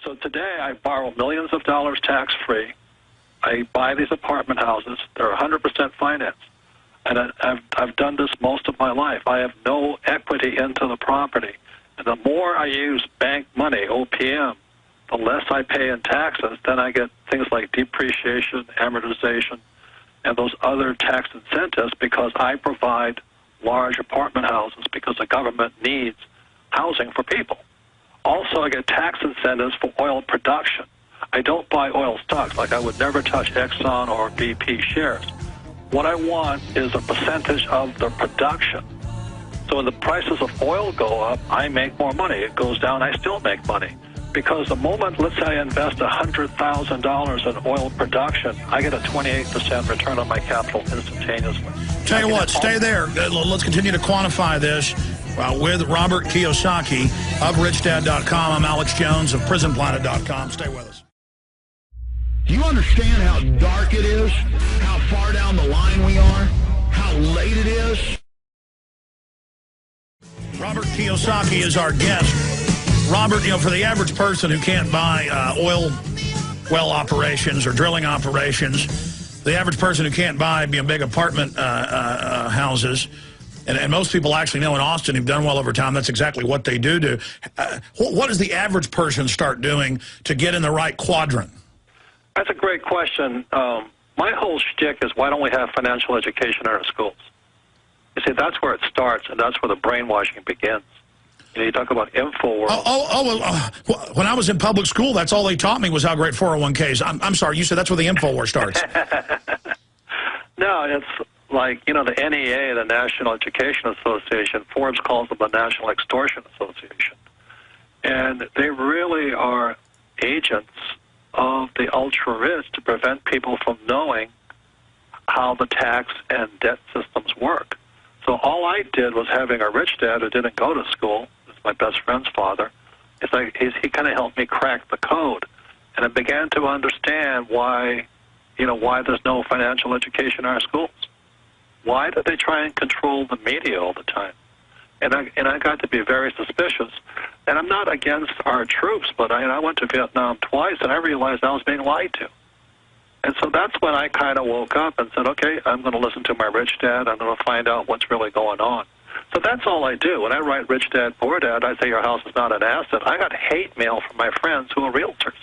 So today I borrow millions of dollars tax-free. I buy these apartment houses. They're 100% financed. And I've done this most of my life. I have no equity into the property. And the more I use bank money, OPM, the less I pay in taxes. Then I get things like depreciation, amortization, and those other tax incentives because I provide large apartment houses because the government needs housing for people. Also, I get tax incentives for oil production. I don't buy oil stocks. Like I would never touch Exxon or BP shares. What I want is a percentage of the production. So when the prices of oil go up, I make more money. It goes down, I still make money. Because the moment, let's say I invest $100,000 in oil production, I get a 28% return on my capital instantaneously. Tell you what, stay there. Let's continue to quantify this with Robert Kiyosaki of RichDad.com. I'm Alex Jones of PrisonPlanet.com. Stay with us. Do you understand how dark it is? How far down the line we are? How late it is? Robert Kiyosaki is our guest. Robert, for the average person who can't buy oil well operations or drilling operations, the average person who can't buy big apartment houses, and most people actually know in Austin who've done well over time, that's exactly what they do. What does the average person start doing to get in the right quadrant? That's a great question. My whole shtick is why don't we have financial education in our schools? You see, that's where it starts, and that's where the brainwashing begins. You talk about InfoWars. When I was in public school, that's all they taught me was how great 401ks. I'm sorry, you said that's where the InfoWars starts. No, it's like, the NEA, the National Education Association, Forbes calls them the National Extortion Association. And they really are agents of the ultra-rich to prevent people from knowing how the tax and debt systems work. So all I did was having a rich dad who didn't go to school, my best friend's father, he kind of helped me crack the code. And I began to understand why there's no financial education in our schools. Why do they try and control the media all the time? And I got to be very suspicious. And I'm not against our troops, but I went to Vietnam twice, and I realized I was being lied to. And so that's when I kind of woke up and said, okay, I'm going to listen to my rich dad. I'm going to find out what's really going on. So that's all I do. When I write Rich Dad, Poor Dad, I say your house is not an asset. I got hate mail from my friends who are realtors.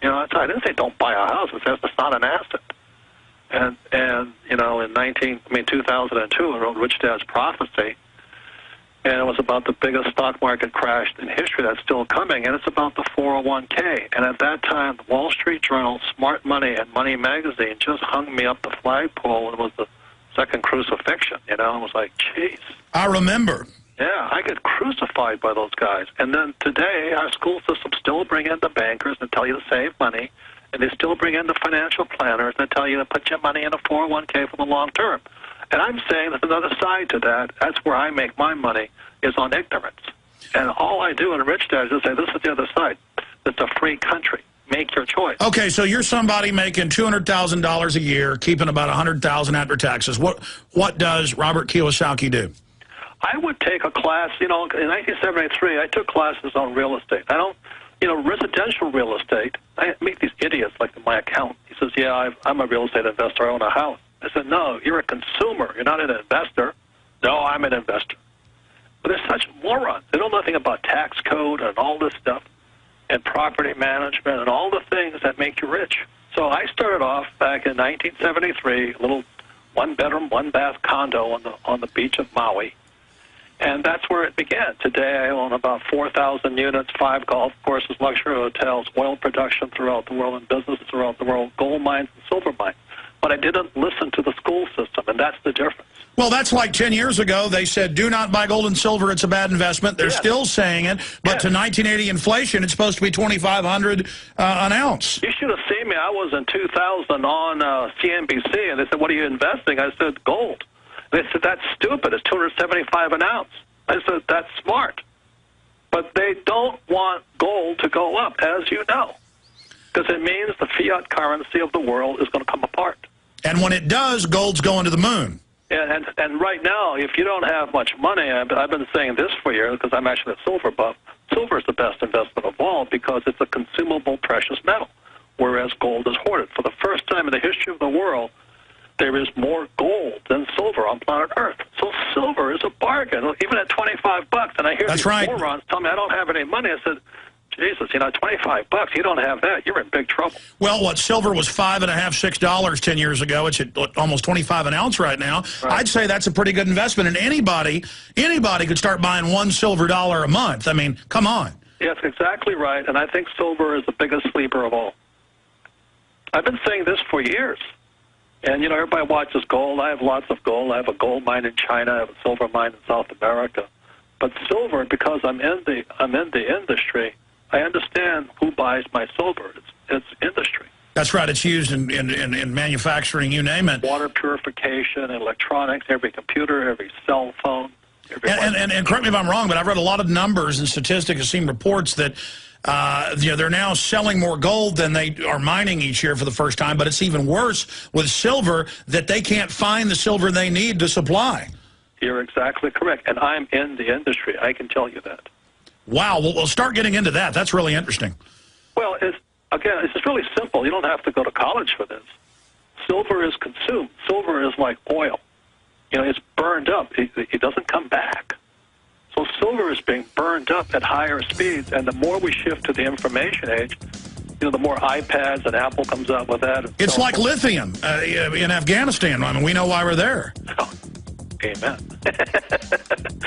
I didn't say don't buy a house. It says it's not an asset. And in 2002, I wrote Rich Dad's Prophecy, and it was about the biggest stock market crash in history that's still coming, and it's about the 401k. And at that time, the Wall Street Journal, Smart Money, and Money Magazine just hung me up the flagpole, and it was the second crucifixion. It was like, jeez. I remember. Yeah, I get crucified by those guys. And then today, our school systems still bring in the bankers and tell you to save money, and they still bring in the financial planners and tell you to put your money in a 401k for the long term. And I'm saying there's another side to that. That's where I make my money, is on ignorance. And all I do in Rich Dad is just say, this is the other side. It's a free country. Make your choice. Okay, so you're somebody making $200,000 a year, keeping about $100,000 after taxes. What does Robert Kiyosaki do? I would take a class, in 1973, I took classes on real estate. I don't, residential real estate, I meet these idiots like my accountant. He says, yeah, I'm a real estate investor. I own a house. I said, no, you're a consumer. You're not an investor. No, I'm an investor. But they're such morons. They know nothing about tax code and all this stuff, and property management and all the things that make you rich. So I started off back in 1973, a little one-bedroom, one-bath condo on the beach of Maui. And that's where it began. Today I own about 4,000 units, 5 golf courses, luxury hotels, oil production throughout the world, and businesses throughout the world, gold mines and silver mines. But I didn't listen to the school system, and that's the difference. Well, that's like 10 years ago. They said, do not buy gold and silver. It's a bad investment. They're still saying it. But to 1980 inflation, it's supposed to be $2,500 an ounce. You should have seen me. I was in 2000 on CNBC, and they said, what are you investing? I said, gold. They said, that's stupid. It's $275 an ounce. I said, that's smart. But they don't want gold to go up, as you know, because it means the fiat currency of the world is going to come apart. And when it does, gold's going to the moon. And right now, if you don't have much money, I've been saying this for years because I'm actually a silver buff. silver is the best investment of all because it's a consumable precious metal, whereas gold is hoarded. For the first time in the history of the world, there is more gold than silver on planet Earth. So silver is a bargain, even at $25. And I hear these morons tell me I don't have any money. I said, Jesus, $25, you don't have that, you're in big trouble. Well, what silver was $5.50, $6 10 years ago. It's at almost 25 an ounce right now. Right. I'd say that's a pretty good investment, and anybody could start buying $1 silver a month. I mean, come on. Yes, exactly right, and I think silver is the biggest sleeper of all. I've been saying this for years. And, everybody watches gold. I have lots of gold. I have a gold mine in China. I have a silver mine in South America. But silver, because I'm in the industry, I understand who buys my silver. It's industry. That's right. It's used in manufacturing, you name it. Water purification, electronics, every computer, every cell phone. And correct me if I'm wrong, but I've read a lot of numbers and statistics. I've seen reports that they're now selling more gold than they are mining each year for the first time. But it's even worse with silver, that they can't find the silver they need to supply. You're exactly correct. And I'm in the industry. I can tell you that. Wow. Well, we'll start getting into that. That's really interesting. Well, it's just really simple. You don't have to go to college for this. Silver is consumed. Silver is like oil. It's burned up. It doesn't come back. So silver is being burned up at higher speeds, and the more we shift to the information age, the more iPads and Apple comes out with that. It's like lithium in Afghanistan. I mean, we know why we're there. Oh, amen.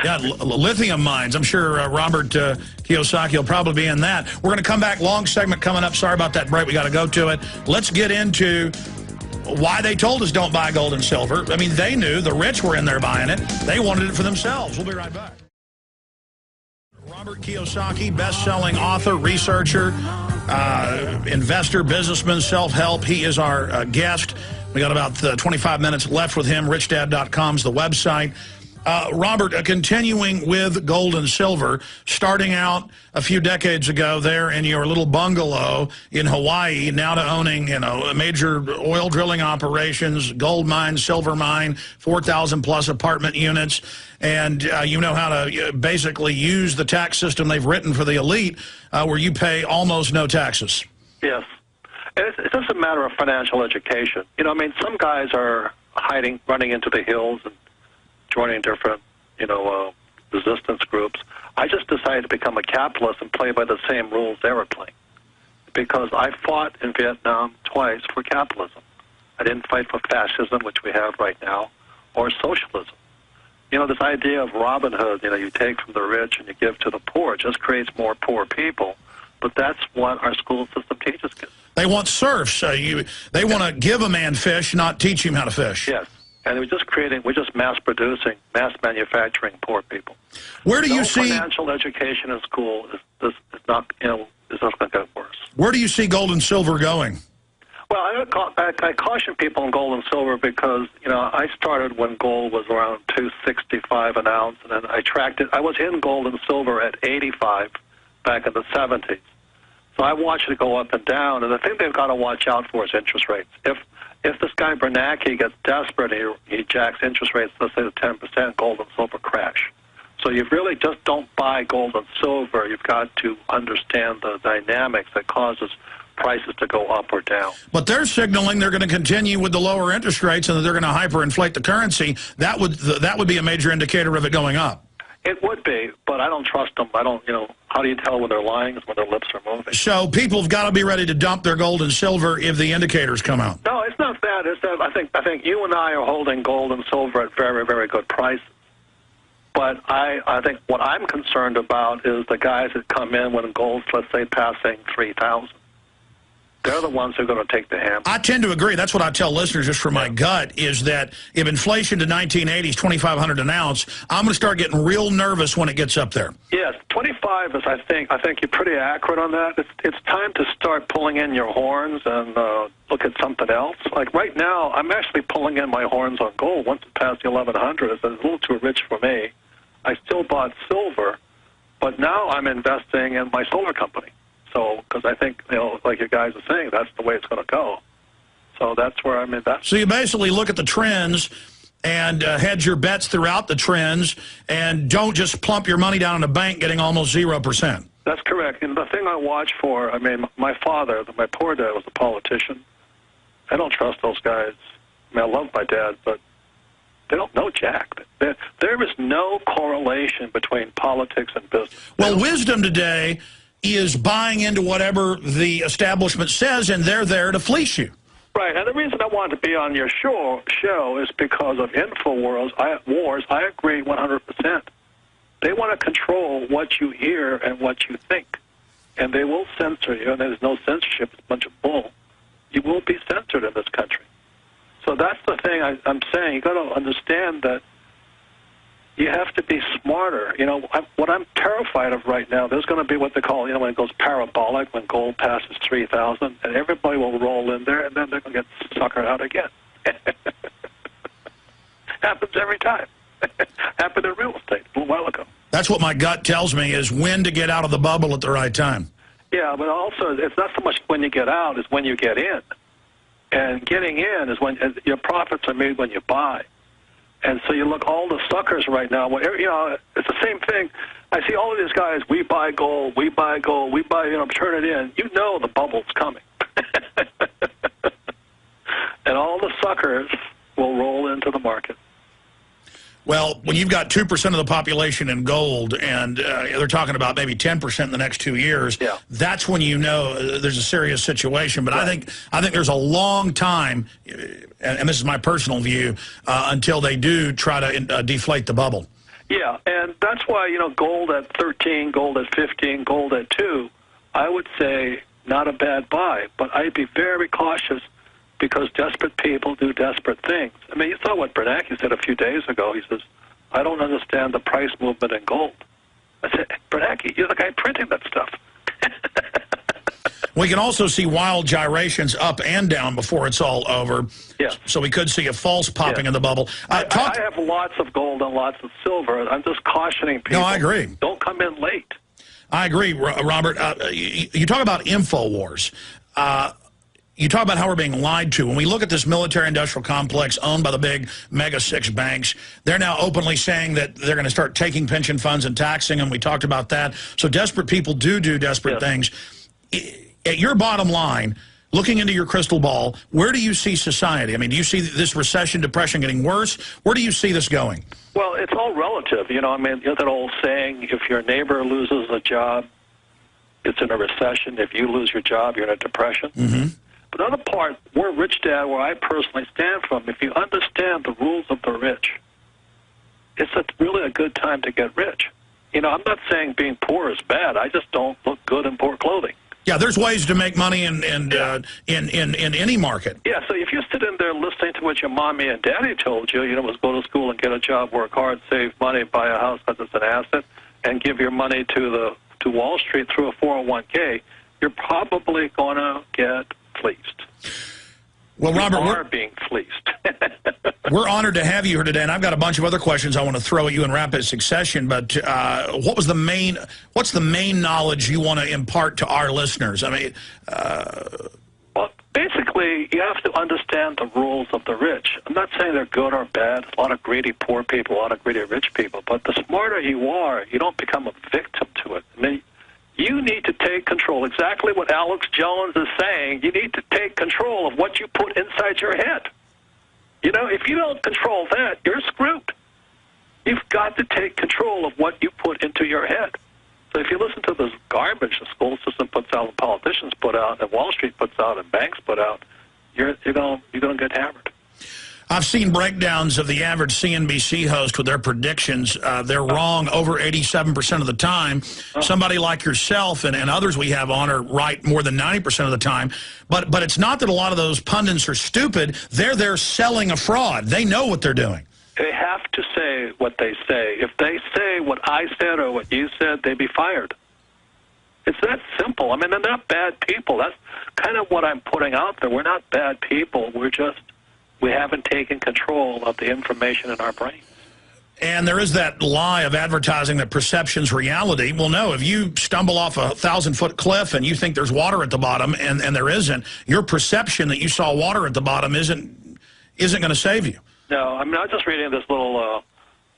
Yeah, lithium mines. I'm sure Robert Kiyosaki will probably be in that. We're going to come back. Long segment coming up. Sorry about that break. We got to go to it. Let's get into why they told us don't buy gold and silver. I mean, they knew. The rich were in there buying it. They wanted it for themselves. We'll be right back. Robert Kiyosaki, best-selling author, researcher, investor, businessman, self-help. He is our guest. We got about 25 minutes left with him. RichDad.com is the website. Robert, continuing with gold and silver, starting out a few decades ago there in your little bungalow in Hawaii, now to owning, major oil drilling operations, gold mine, silver mine, 4,000 plus apartment units, and you know how to basically use the tax system they've written for the elite, where you pay almost no taxes. Yes. And it's just a matter of financial education. Some guys are running into the hills and joining different, resistance groups. I just decided to become a capitalist and play by the same rules they were playing, because I fought in Vietnam twice for capitalism. I didn't fight for fascism, which we have right now, or socialism. This idea of Robin Hood, you take from the rich and you give to the poor, just creates more poor people. But that's what our school system teaches kids. They want serfs. They want to give a man fish, not teach him how to fish. Yes. And we're just mass producing, mass manufacturing poor people. Where do you see financial education in school is not going to get worse. Where do you see gold and silver going? Well, I caution people on gold and silver because I started when gold was around $265 an ounce, and then I tracked it. I was in gold and silver at 85 back in the 70s. So I watched it go up and down, and the thing they've got to watch out for is interest rates. If this guy Bernanke gets desperate, he jacks interest rates, let's say to 10%, gold and silver crash. So you really just don't buy gold and silver. You've got to understand the dynamics that causes prices to go up or down. But they're signaling they're going to continue with the lower interest rates and that they're going to hyperinflate the currency. That would be a major indicator of it going up. It would be, but I don't trust them. I don't, how do you tell when they're lying? Is when their lips are moving. So people have got to be ready to dump their gold and silver if the indicators come out. No, it's not that. It's that I think you and I are holding gold and silver at very, very good prices. But I think what I'm concerned about is the guys that come in when gold's, let's say, passing 3,000. They're the ones who are going to take the hammer. I tend to agree. That's what I tell listeners just from my gut, is that if inflation to 1980 is $2,500 an ounce, I'm going to start getting real nervous when it gets up there. Yes, 25 is, I think you're pretty accurate on that. It's time to start pulling in your horns and look at something else. Like right now, I'm actually pulling in my horns on gold. Once it passed the 1100, it's a little too rich for me. I still bought silver, but now I'm investing in my solar company. So, because I think, like you guys are saying, that's the way it's going to go. So that's where I'm investing. So you basically look at the trends and hedge your bets throughout the trends, and don't just plump your money down in a bank getting almost 0%. That's correct. And the thing I watch for, I mean, my father, my poor dad was a politician. I don't trust those guys. I mean, I love my dad, but they don't know jack. There is no correlation between politics and business. Well, wisdom today is buying into whatever the establishment says, and they're there to fleece you. Right, and the reason I wanted to be on your show is because of InfoWars. I agree 100%. They want to control what you hear and what you think, and they will censor you, and there's no censorship. It's a bunch of bull. You will be censored in this country. So that's the thing I'm saying. You got to understand that you have to be smarter. You know, what I'm terrified of right now, there's going to be what they call, you know, when it goes parabolic, when gold passes 3,000, and everybody will roll in there, and then they're going to get suckered out again. Happens every time. Happened in real estate a little while ago. That's what my gut tells me, is when to get out of the bubble at the right time. Yeah, but also it's not so much when you get out, it's when you get in. And getting in is when your profits are made when you buy. And so you look, all the suckers right now, you know, it's the same thing. I see all of these guys, we buy gold, we buy, you know, turn it in. You know the bubble's coming. And all the suckers will roll into the market. Well, when you've got 2% of the population in gold, and they're talking about maybe 10% in the next 2 years, yeah, that's when you know there's a serious situation. But right. I think there's a long time, and this is my personal view, until they do try to deflate the bubble. Yeah, and that's why, you know, gold at 13, gold at 15, gold at 2, I would say not a bad buy, but I'd be very cautious, because desperate people do desperate things. I mean, you saw what Bernanke said a few days ago. He says, I don't understand the price movement in gold. I said, Bernanke, you're the guy printing that stuff. We can also see wild gyrations up and down before it's all over. Yeah. So we could see a false popping in the bubble. I have lots of gold and lots of silver. I'm just cautioning people. No, I agree. Don't come in late. I agree, Robert. You talk about InfoWars. You talk about how we're being lied to. When we look at this military-industrial complex owned by the big mega-6 banks, they're now openly saying that they're going to start taking pension funds and taxing them. We talked about that. So desperate people do desperate things. At your bottom line, looking into your crystal ball, where do you see society? I mean, do you see this recession, depression getting worse? Where do you see this going? Well, it's all relative. You know, I mean, you know that old saying, if your neighbor loses a job, it's in a recession. If you lose your job, you're in a depression. Mm-hmm. But the other part, we're Rich Dad, where I personally stand from, if you understand the rules of the rich, it's really a good time to get rich. You know, I'm not saying being poor is bad. I just don't look good in poor clothing. Yeah, there's ways to make money in any market. Yeah, so if you sit in there listening to what your mommy and daddy told you, you know, was go to school and get a job, work hard, save money, buy a house because it's an asset, and give your money to Wall Street through a 401k, you're probably going to get fleeced. Well, Robert, we're being fleeced. We're honored to have you here today, and I've got a bunch of other questions I want to throw at you in rapid succession. But what's the main knowledge you want to impart to our listeners? I mean, well, basically, you have to understand the rules of the rich. I'm not saying they're good or bad. There's a lot of greedy poor people, a lot of greedy rich people. But the smarter you are, you don't become a victim to it. I mean, you need to take control. Exactly what Alex Jones is saying. You need to take control of what you put inside your head. You know, if you don't control that, you're screwed. You've got to take control of what you put into your head. So if you listen to this garbage the school system puts out, and politicians put out, and Wall Street puts out, and banks put out, you're going to get hammered. I've seen breakdowns of the average CNBC host with their predictions. They're wrong over 87% of the time. Somebody like yourself and others we have on are right more than 90% of the time. But it's not that a lot of those pundits are stupid. They're selling a fraud. They know what they're doing. They have to say what they say. If they say what I said or what you said, they'd be fired. It's that simple. I mean, they're not bad people. That's kind of what I'm putting out there. We're not bad people. We haven't taken control of the information in our brain. And there is that lie of advertising that perception's reality. Well, no, if you stumble off a 1,000-foot cliff and you think there's water at the bottom and there isn't, your perception that you saw water at the bottom isn't going to save you. No, I mean, I was just reading this little,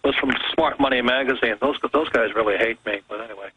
was from Smart Money magazine. Those guys really hate me, but anyway.